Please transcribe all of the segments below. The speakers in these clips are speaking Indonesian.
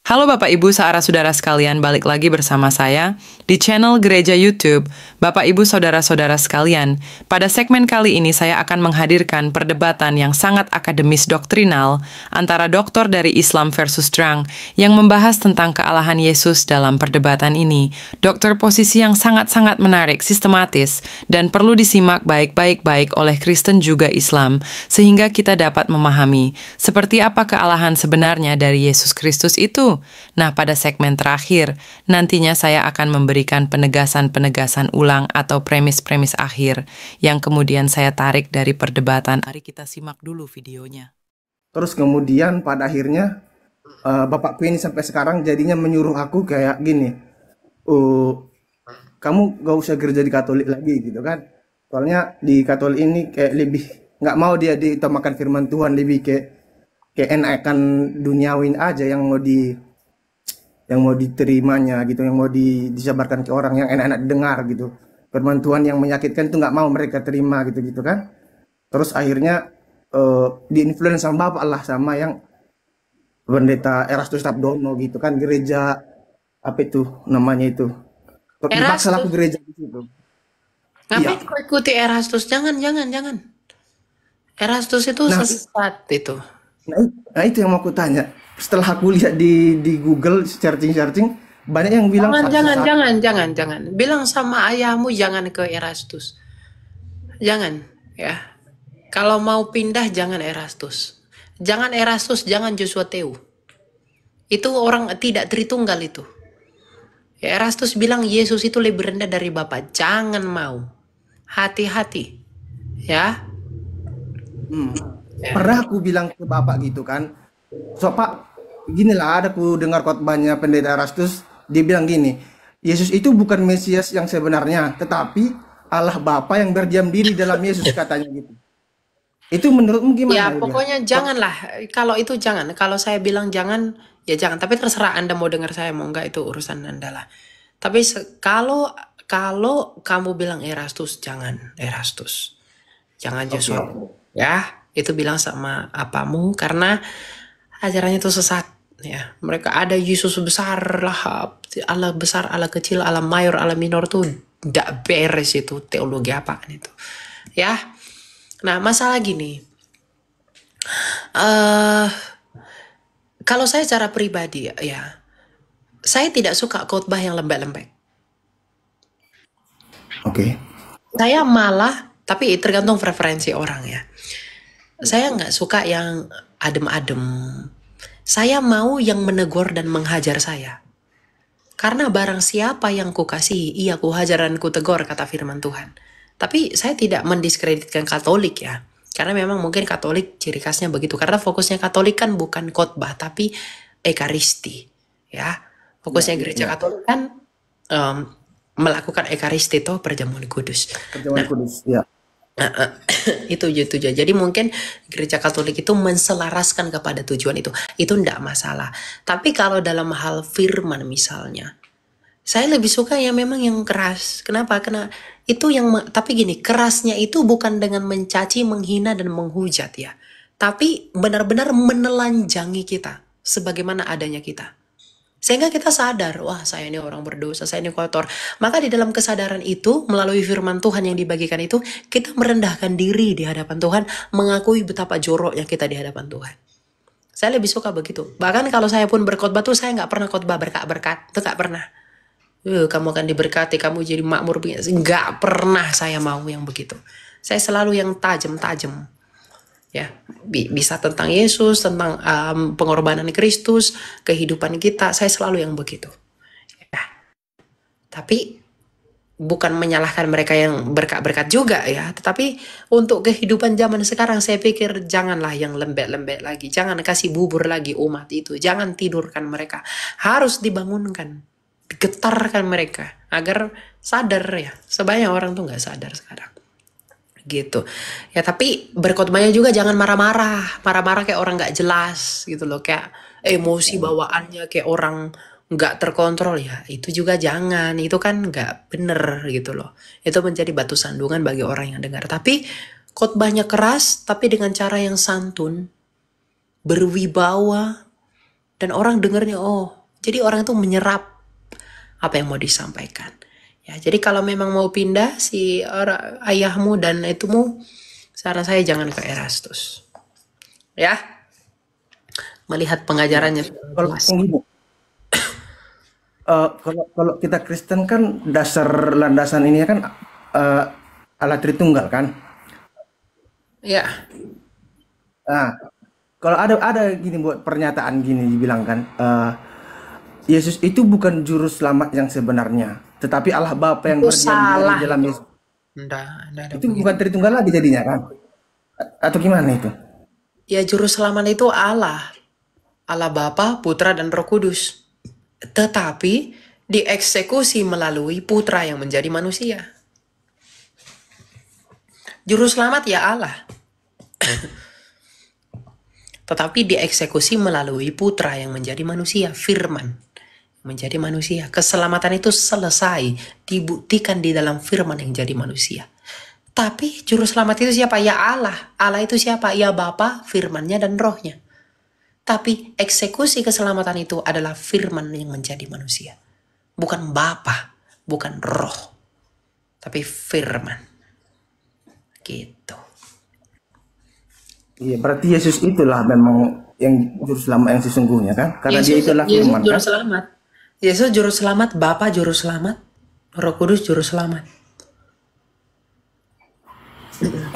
Halo Bapak Ibu saudara-saudara sekalian, balik lagi bersama saya di channel Gereja YouTube. Bapak Ibu saudara-saudara sekalian, pada segmen kali ini saya akan menghadirkan perdebatan yang sangat akademis doktrinal antara doktor dari Islam versus Drang yang membahas tentang kealahan Yesus dalam perdebatan ini. Dokter posisi yang sangat-sangat menarik, sistematis, dan perlu disimak baik-baik oleh Kristen juga Islam, sehingga kita dapat memahami seperti apa kealahan sebenarnya dari Yesus Kristus itu. Nah, pada segmen terakhir, nantinya saya akan memberikan penegasan-penegasan ulang atau premis-premis akhir yang kemudian saya tarik dari perdebatan. Mari kita simak dulu videonya. Terus kemudian pada akhirnya bapakku ini sampai sekarang jadinya menyuruh aku kayak gini, kamu gak usah gereja di Katolik lagi gitu kan. Soalnya di Katolik ini kayak lebih nggak mau dia diutamakan firman Tuhan, lebih kayak enakan duniawin aja yang mau diterimanya gitu, yang mau disabarkan ke orang yang enak-enak dengar gitu. Firman Tuhan yang menyakitkan itu nggak mau mereka terima gitu kan. Terus akhirnya diinfluence sama bapak lah, sama yang pendeta Erastus Sabdono gitu kan, gereja apa itu namanya itu. Dipaksa lah aku gereja di situ. Ngapain kau ikuti Erastus? Jangan. Erastus itu sesat itu. Nah itu yang mau aku tanya. Setelah aku lihat di Google searching banyak yang bilang jangan. Bilang sama ayahmu jangan ke Erastus. Jangan ya. Kalau mau pindah jangan Erastus. Jangan Joshua Teu. Itu orang tidak Tritunggal itu. Erastus bilang Yesus itu lebih rendah dari Bapa. Jangan mau. Hati-hati. Ya. Pernah aku bilang ke bapak gitu kan, so pak, ginilah ada aku dengar khotbahnya pendeta Erastus, dia bilang gini, Yesus itu bukan Mesias yang sebenarnya, tetapi Allah Bapa yang berdiam diri dalam Yesus, katanya gitu. Itu menurutmu gimana? Ya pokoknya janganlah, kalau itu jangan. Kalau saya bilang jangan, ya jangan. Tapi terserah Anda mau dengar saya mau enggak, itu urusan Anda lah. Tapi kalau kamu bilang Erastus, jangan Erastus, jangan Joshua, ya. Itu bilang sama apamu karena ajarannya itu sesat ya. Mereka ada Yesus besar lah, Allah besar, Allah kecil, Allah mayor, Allah minor tuh tidak beres itu teologi apaan itu ya. Nah masalah gini, kalau saya secara pribadi ya, saya tidak suka khotbah yang lembek-lembek. Saya malah, tapi tergantung preferensi orang ya. Saya nggak suka yang adem-adem. Saya mau yang menegur dan menghajar saya. Karena barang siapa yang kukasihi, ia kuhajar dan kutegur, kata firman Tuhan. Tapi saya tidak mendiskreditkan Katolik ya. Karena memang mungkin Katolik ciri khasnya begitu. Karena fokusnya Katolik kan bukan khotbah, tapi ekaristi. Ya, fokusnya gereja Katolik kan melakukan ekaristi itu perjamuan kudus. Perjamuan kudus, ya. Itu. Jadi mungkin gereja Katolik itu menselaraskan kepada tujuan itu enggak masalah. Tapi kalau dalam hal firman misalnya, saya lebih suka yang memang yang keras. Kenapa? Karena itu tapi gini, kerasnya itu bukan dengan mencaci, menghina dan menghujat ya, tapi benar-benar menelanjangi kita sebagaimana adanya kita. Sehingga kita sadar, wah saya ini orang berdosa, saya ini kotor. Maka di dalam kesadaran itu, melalui firman Tuhan yang dibagikan itu, kita merendahkan diri di hadapan Tuhan, mengakui betapa joroknya kita di hadapan Tuhan. Saya lebih suka begitu. Bahkan kalau saya pun berkhotbah tuh, saya nggak pernah khotbah berkat-berkat. Itu nggak pernah. Kamu akan diberkati, kamu jadi makmur. Nggak pernah saya mau yang begitu. Saya selalu yang tajam-tajam. Ya, bisa tentang Yesus, tentang pengorbanan Kristus, kehidupan kita, saya selalu yang begitu ya. Tapi bukan menyalahkan mereka yang berkat-berkat juga ya, tetapi untuk kehidupan zaman sekarang saya pikir janganlah yang lembek-lembek lagi, jangan kasih bubur lagi umat itu, jangan tidurkan mereka, harus dibangunkan, getarkan mereka agar sadar ya. Sebanyak orang tuh nggak sadar sekarang gitu ya. Tapi berkhotbahnya juga jangan marah-marah kayak orang nggak jelas gitu loh, kayak emosi bawaannya kayak orang nggak terkontrol ya. Itu juga jangan, itu kan nggak bener gitu loh. Itu menjadi batu sandungan bagi orang yang dengar. Tapi khotbahnya keras tapi dengan cara yang santun, berwibawa, dan orang dengarnya, oh Jadi orang itu menyerap apa yang mau disampaikan. Ya, jadi kalau memang mau pindah si ayahmu dan itumu, saran saya jangan ke Erastus. Ya, melihat pengajarannya sudah Kalau jelas. yang gini, kalau kita Kristen kan dasar landasan ini kan Allah Tritunggal kan. Ya, Nah, kalau ada gini buat pernyataan gini dibilang kan, Yesus itu bukan juru selamat yang sebenarnya, tetapi Allah Bapa yang itu berdiam diri salah. di dalam Yesus. Nggak ada Itu begitu. bukan Tritunggal lagi jadinya kan? Atau gimana itu? Ya, juru selamat itu Allah. Allah Bapa, Putra, dan Roh Kudus. Tetapi dieksekusi melalui Putra yang menjadi manusia. Juru selamat ya Allah. Tetapi dieksekusi melalui Putra yang menjadi manusia, Firman menjadi manusia. Keselamatan itu selesai, dibuktikan di dalam Firman yang jadi manusia. Tapi juru selamat itu siapa? Ya Allah. Allah itu siapa? Ya Bapa, Firman-Nya, dan Roh-Nya. Tapi eksekusi keselamatan itu adalah Firman yang menjadi manusia. Bukan Bapa, bukan Roh, tapi Firman. Gitu. Iya, berarti Yesus itulah memang yang juru selamat yang sesungguhnya kan? Karena dia itulah Yesus firman juru kan? selamat. Yesus juru selamat, Bapa juru selamat, Roh Kudus juru selamat.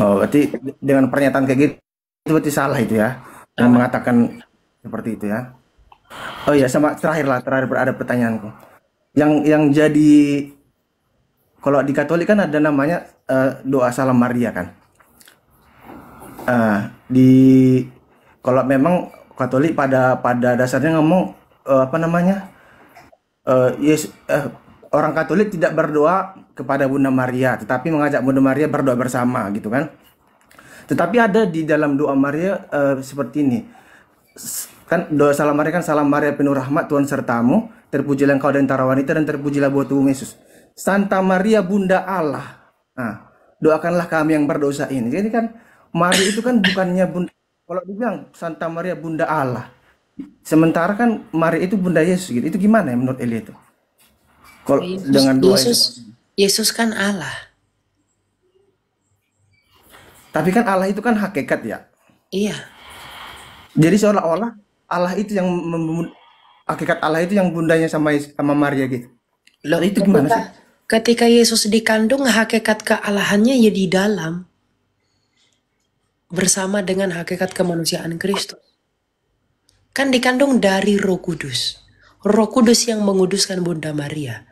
Oh, berarti dengan pernyataan kayak gitu itu berarti salah itu ya. Yang mengatakan seperti itu ya. Oh iya, sama terakhir ada pertanyaanku. Yang jadi kalau di Katolik kan ada namanya doa Salam Maria kan. Di kalau memang Katolik pada dasarnya ngomong apa namanya? Orang Katolik tidak berdoa kepada Bunda Maria, tetapi mengajak Bunda Maria berdoa bersama gitu kan. Tetapi ada di dalam doa Maria seperti ini. Kan doa Salam Maria kan, Salam Maria penuh rahmat, Tuhan sertamu, terpujilah engkau di antara wanita dan terpujilah buah tubuhmu Yesus. Santa Maria Bunda Allah. Nah, doakanlah kami yang berdosa ini. Jadi kan Maria itu kan bukannya Bunda, kalau dibilang Santa Maria Bunda Allah. Sementara kan Maria itu Bunda Yesus gitu. Itu gimana ya menurut Eli itu? Kalau dengan doa itu. Yesus kan Allah. Tapi kan Allah itu kan hakikat ya. Iya. Jadi seolah-olah Allah itu yang hakikat Allah itu yang bundanya sama Maria gitu. Loh, Itu gimana sih? ketika Yesus dikandung, hakikat kealahannya ya di dalam. Bersama dengan hakikat kemanusiaan Kristus. Kan dikandung dari Roh Kudus. Roh Kudus yang menguduskan Bunda Maria.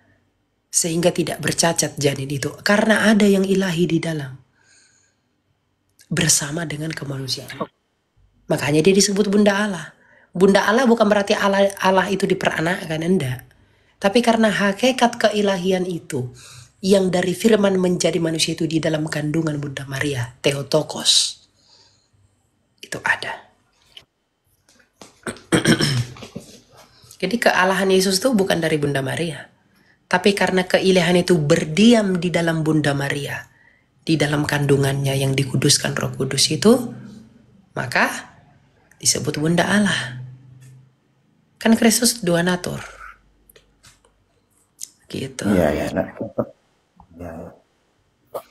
Sehingga tidak bercacat janin itu. Karena ada yang ilahi di dalam. Bersama dengan kemanusiaan. Makanya dia disebut Bunda Allah. Bunda Allah bukan berarti Allah itu diperanakkan, enggak. Tapi karena hakikat keilahian itu. Yang dari firman menjadi manusia itu di dalam kandungan Bunda Maria. Theotokos. Itu ada. Jadi kealahan Yesus itu bukan dari Bunda Maria. Tapi karena keilahan itu berdiam di dalam Bunda Maria. Di dalam kandungannya yang dikuduskan Roh Kudus itu. Maka disebut Bunda Allah. Kan Kristus dua natur. Gitu. Iya, ya. Nah, ya.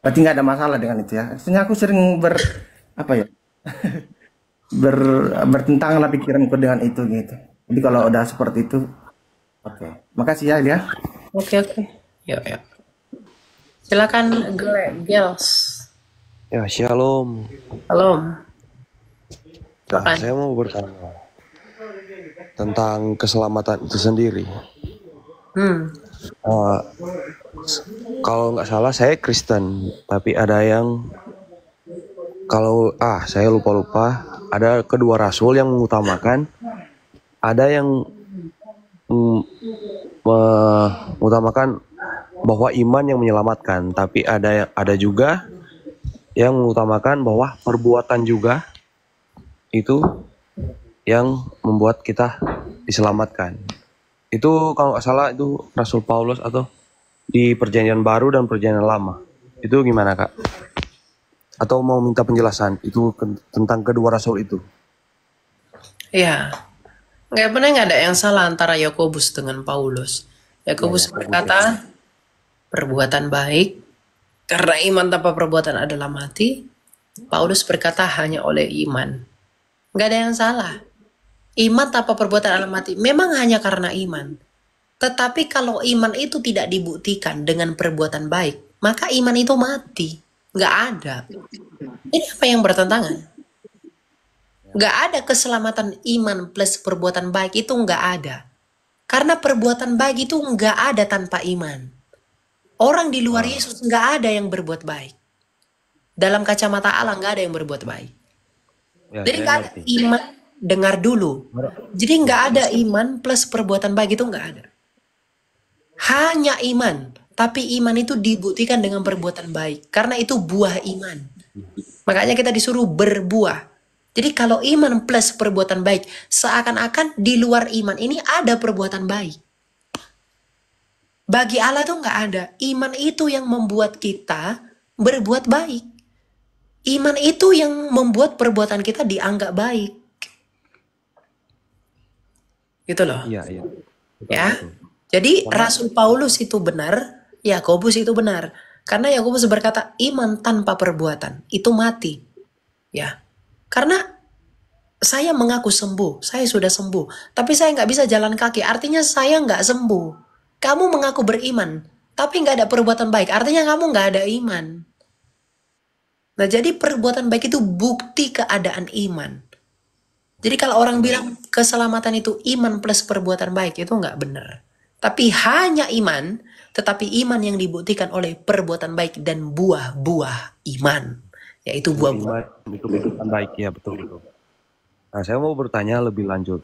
Berarti nggak ada masalah dengan itu ya. Sebenarnya aku sering apa ya? Bertentangan lah pikiranku dengan itu gitu. Jadi kalau udah seperti itu, oke. Makasih ya, Lia. Oke. Yuk. Silakan Gels. Ya, shalom. Halo. Nah, saya mau bertanya tentang keselamatan itu sendiri. Kalau nggak salah saya Kristen, tapi ada yang saya lupa. Ada kedua rasul yang mengutamakan, ada yang mengutamakan bahwa iman yang menyelamatkan, tapi ada juga yang mengutamakan bahwa perbuatan juga itu yang membuat kita diselamatkan. Itu kalau nggak salah itu Rasul Paulus atau di Perjanjian Baru dan Perjanjian Lama. Itu gimana, Kak? Atau mau minta penjelasan itu tentang kedua rasul itu? Ya, nggak ada yang salah antara Yakobus dengan Paulus. Ya, Yakobus Yakobus ya. berkata, perbuatan baik karena iman tanpa perbuatan adalah mati. Paulus berkata hanya oleh iman. Nggak ada yang salah. Iman tanpa perbuatan adalah mati. Memang hanya karena iman. Tetapi kalau iman itu tidak dibuktikan dengan perbuatan baik, maka iman itu mati. Nggak ada. Ini apa yang bertentangan? Nggak ada keselamatan iman plus perbuatan baik itu nggak ada. Karena perbuatan baik itu nggak ada tanpa iman. Orang di luar Yesus nggak ada yang berbuat baik. Dalam kacamata Allah nggak ada yang berbuat baik. Ya, Jadi saya nggak ada ngerti. iman, dengar dulu. Jadi nggak ada iman plus perbuatan baik itu nggak ada. Hanya iman. Tapi iman itu dibuktikan dengan perbuatan baik. Karena itu buah iman. Makanya kita disuruh berbuah. Jadi kalau iman plus perbuatan baik, seakan-akan di luar iman ini ada perbuatan baik. Bagi Allah tuh nggak ada. Iman itu yang membuat kita berbuat baik. Iman itu yang membuat perbuatan kita dianggap baik. Gitu loh. Iya, iya. Betul, Ya. betul. Jadi Rasul Paulus itu benar, Yakobus itu benar. Karena Yakobus berkata iman tanpa perbuatan itu mati. Ya. Karena saya mengaku sembuh, saya sudah sembuh, tapi saya nggak bisa jalan kaki, artinya saya nggak sembuh. Kamu mengaku beriman, tapi nggak ada perbuatan baik, artinya kamu nggak ada iman. Nah, jadi perbuatan baik itu bukti keadaan iman. Jadi kalau orang bilang keselamatan itu iman plus perbuatan baik, itu nggak benar. Tapi hanya iman, tetapi iman yang dibuktikan oleh perbuatan baik dan buah-buah iman. Yaitu buah-buah. Iman itu perbuatan baik, ya betul, betul. Nah, saya mau bertanya lebih lanjut.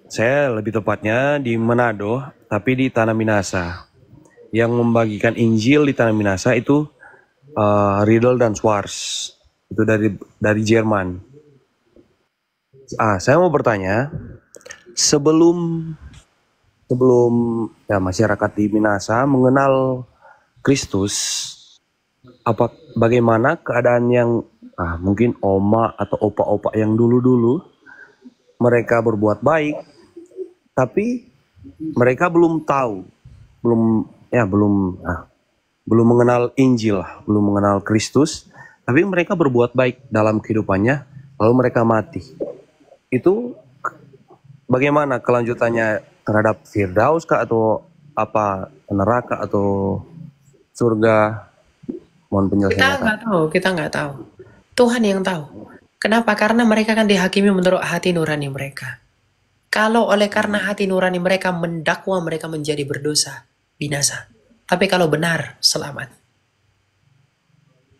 Saya lebih tepatnya di Manado, tapi di Tanah Minasa. Yang membagikan Injil di Tanah Minasa itu Riedel dan Schwarz. Itu dari Jerman. Saya mau bertanya, sebelum ya masyarakat di Minasa mengenal Kristus, bagaimana keadaan yang mungkin oma atau opa-opa yang dulu-dulu mereka berbuat baik, tapi mereka belum tahu, belum mengenal Injil, belum mengenal Kristus, tapi mereka berbuat baik dalam kehidupannya, lalu mereka mati. Itu bagaimana kelanjutannya terhadap Firdaus kah atau apa, neraka atau surga? Mohon penjelasannya, Kak. Kita nggak tahu. Tuhan yang tahu. Kenapa? Karena mereka kan dihakimi menurut hati nurani mereka. Kalau oleh karena hati nurani mereka mendakwa mereka menjadi berdosa, binasa. Tapi kalau benar, selamat.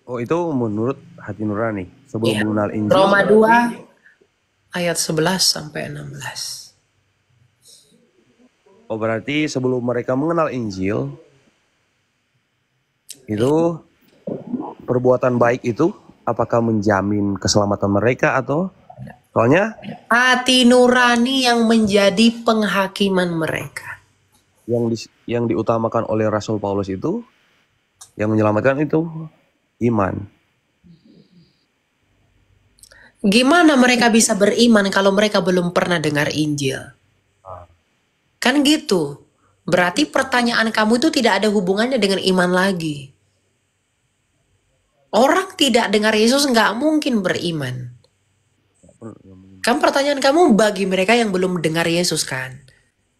Oh, itu menurut hati nurani sebelum Iya. mengenal Injil. Roma 2 ayat 11 sampai 16. Oh, berarti sebelum mereka mengenal Injil itu perbuatan baik itu apakah menjamin keselamatan mereka atau soalnya Hati nurani yang menjadi penghakiman mereka. yang diutamakan oleh Rasul Paulus itu yang menyelamatkan itu iman. Gimana mereka bisa beriman kalau mereka belum pernah dengar Injil? Kan gitu. Berarti pertanyaan kamu itu tidak ada hubungannya dengan iman lagi. Orang tidak dengar Yesus nggak mungkin beriman. Kan pertanyaan kamu bagi mereka yang belum dengar Yesus kan?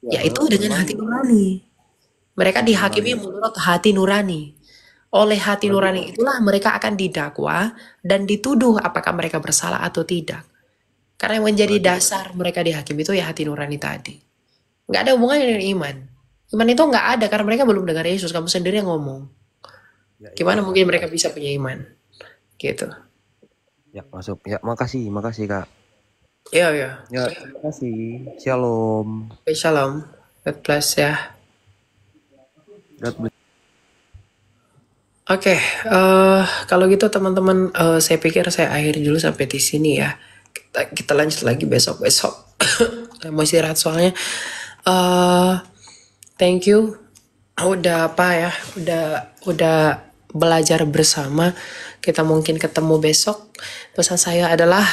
Yaitu dengan hati nurani. Mereka dihakimi menurut hati nurani. Oleh hati nurani itulah mereka akan didakwa dan dituduh apakah mereka bersalah atau tidak. Karena yang menjadi dasar mereka dihakimi itu ya hati nurani tadi. Nggak ada hubungannya dengan iman. Iman itu nggak ada karena mereka belum dengar Yesus. Kamu sendiri yang ngomong. Gimana mungkin mereka bisa punya iman? Gitu. Ya, masuk. Ya, makasih Kak. Iya, iya. Ya, terima kasih. Shalom. Oke, shalom. God bless ya. God bless. Oke, kalau gitu teman-teman, saya pikir saya akhiri dulu sampai di sini ya. Kita lanjut lagi besok-besok. Saya mau istirahat soalnya. Thank you. Udah udah belajar bersama. Kita mungkin ketemu besok. Pesan saya adalah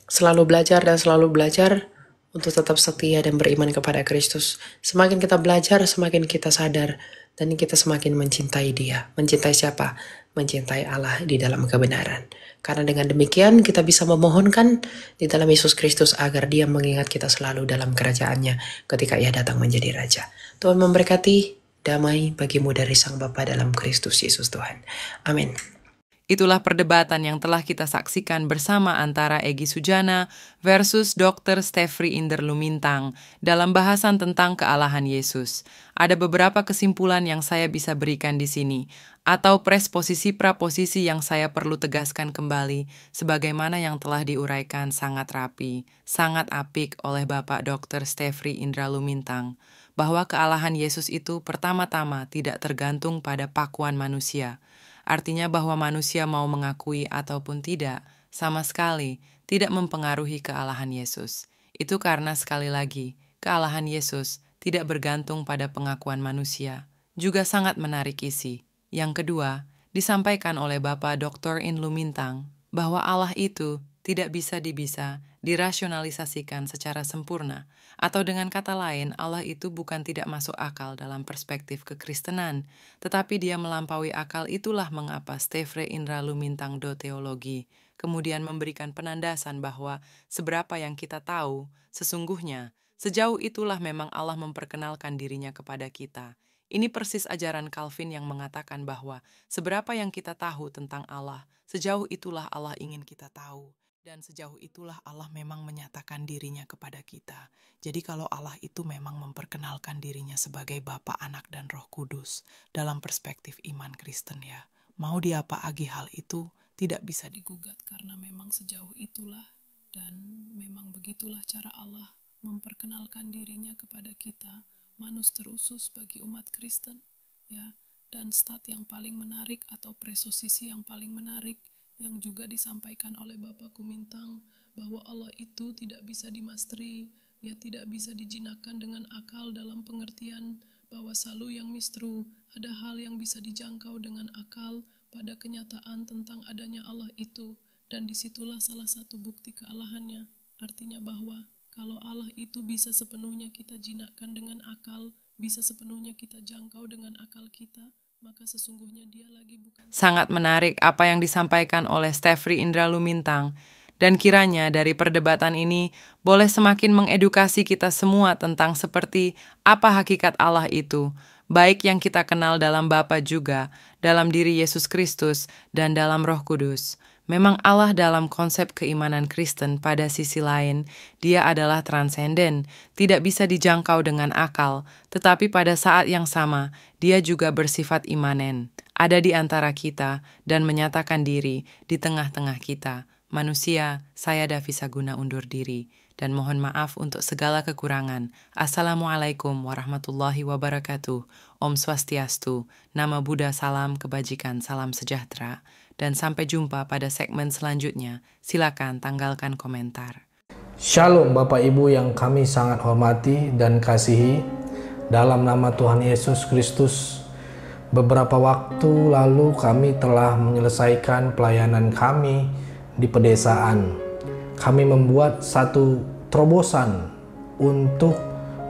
Selalu belajar dan selalu belajar untuk tetap setia dan beriman kepada Kristus. Semakin kita belajar, semakin kita sadar, dan kita semakin mencintai Dia. Mencintai siapa? Mencintai Allah di dalam kebenaran. Karena dengan demikian kita bisa memohonkan di dalam Yesus Kristus agar Dia mengingat kita selalu dalam kerajaannya ketika Ia datang menjadi Raja. Tuhan memberkati, damai bagimu dari Sang Bapa dalam Kristus Yesus Tuhan. Amin. Itulah perdebatan yang telah kita saksikan bersama antara Egy Sujana versus Dr. Stefri Inder Lumintang dalam bahasan tentang kealahan Yesus. Ada beberapa kesimpulan yang saya bisa berikan di sini, atau presposisi praposisi yang saya perlu tegaskan kembali, sebagaimana yang telah diuraikan sangat rapi, sangat apik oleh Bapak Dr. Stefri Indra Lumintang, bahwa kealahan Yesus itu pertama-tama tidak tergantung pada pakuan manusia. Artinya bahwa manusia mau mengakui ataupun tidak, sama sekali tidak mempengaruhi kealahan Yesus. Itu karena sekali lagi, kealahan Yesus tidak bergantung pada pengakuan manusia. Juga sangat menarik isi. Yang kedua, disampaikan oleh Bapak Dr. In Lumintang, bahwa Allah itu tidak bisa dirasionalisasikan secara sempurna. Atau dengan kata lain, Allah itu bukan tidak masuk akal dalam perspektif kekristenan, tetapi Dia melampaui akal. Itulah mengapa Stefri Indra Lumintang do Teologi kemudian memberikan penandasan bahwa seberapa yang kita tahu, sesungguhnya sejauh itulah memang Allah memperkenalkan dirinya kepada kita. Ini persis ajaran Calvin yang mengatakan bahwa seberapa yang kita tahu tentang Allah, sejauh itulah Allah ingin kita tahu. Dan sejauh itulah Allah memang menyatakan dirinya kepada kita. Jadi kalau Allah itu memang memperkenalkan dirinya sebagai Bapa, Anak, dan Roh Kudus dalam perspektif iman Kristen ya. Mau diapa-agi hal itu tidak bisa digugat karena memang sejauh itulah dan memang begitulah cara Allah memperkenalkan dirinya kepada kita, manus terusus bagi umat Kristen ya. Dan stat yang paling menarik atau presosisi yang paling menarik yang juga disampaikan oleh Bapak Kumintang, bahwa Allah itu tidak bisa dimasteri, ya tidak bisa dijinakkan dengan akal dalam pengertian bahwa selalu yang mistru, ada hal yang bisa dijangkau dengan akal pada kenyataan tentang adanya Allah itu, dan disitulah salah satu bukti kealahannya. Artinya bahwa kalau Allah itu bisa sepenuhnya kita jinakkan dengan akal, bisa sepenuhnya kita jangkau dengan akal kita, maka sesungguhnya Dia lagi bukan. Sangat menarik apa yang disampaikan oleh Stefri Indra Lumintang, dan kiranya dari perdebatan ini boleh semakin mengedukasi kita semua tentang seperti apa hakikat Allah itu, baik yang kita kenal dalam Bapa juga, dalam diri Yesus Kristus, dan dalam Roh Kudus. Memang Allah dalam konsep keimanan Kristen pada sisi lain, Dia adalah transenden, tidak bisa dijangkau dengan akal, tetapi pada saat yang sama, Dia juga bersifat imanen, ada di antara kita dan menyatakan diri di tengah-tengah kita. Manusia, saya Davisa Guna undur diri, dan mohon maaf untuk segala kekurangan. Assalamualaikum warahmatullahi wabarakatuh. Om Swastiastu, Nama Buddha, salam kebajikan, salam sejahtera. Dan sampai jumpa pada segmen selanjutnya. Silakan tanggalkan komentar. Shalom Bapak Ibu yang kami sangat hormati dan kasihi. Dalam nama Tuhan Yesus Kristus, beberapa waktu lalu kami telah menyelesaikan pelayanan kami di pedesaan. Kami membuat satu terobosan untuk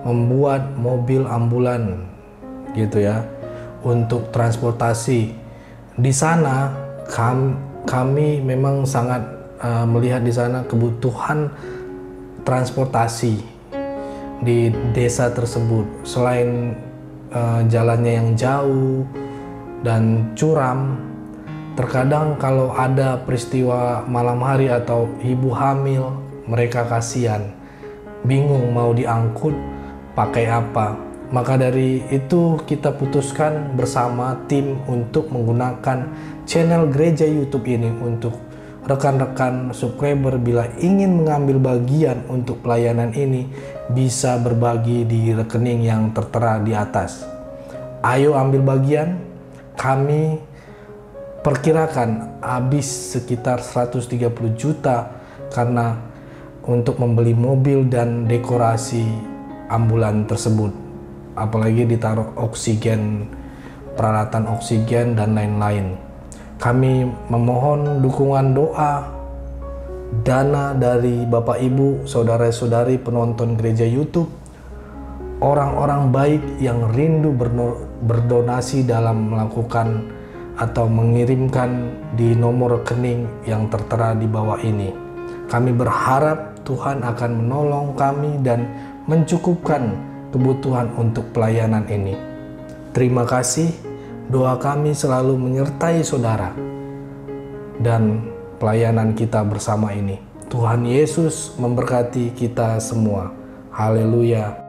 membuat mobil ambulan gitu ya, untuk transportasi. Di sana kami memang sangat melihat di sana kebutuhan transportasi di desa tersebut. Selain jalannya yang jauh dan curam, terkadang kalau ada peristiwa malam hari atau ibu hamil, mereka kasihan, bingung mau diangkut pakai apa. Maka dari itu kita putuskan bersama tim untuk menggunakan channel Gereja YouTube ini untuk rekan-rekan subscriber bila ingin mengambil bagian untuk pelayanan ini bisa berbagi di rekening yang tertera di atas. Ayo ambil bagian. Kami perkirakan habis sekitar 130 juta karena untuk membeli mobil dan dekorasi ambulan tersebut. Apalagi ditaruh oksigen, peralatan oksigen dan lain-lain. Kami memohon dukungan doa dana dari Bapak Ibu, saudara-saudari penonton gereja YouTube, orang-orang baik yang rindu berdonasi dalam melakukan atau mengirimkan di nomor rekening yang tertera di bawah ini. Kami berharap Tuhan akan menolong kami dan mencukupkan kebutuhan untuk pelayanan ini. Terima kasih, doa kami selalu menyertai saudara dan pelayanan kita bersama ini. Tuhan Yesus memberkati kita semua. Haleluya.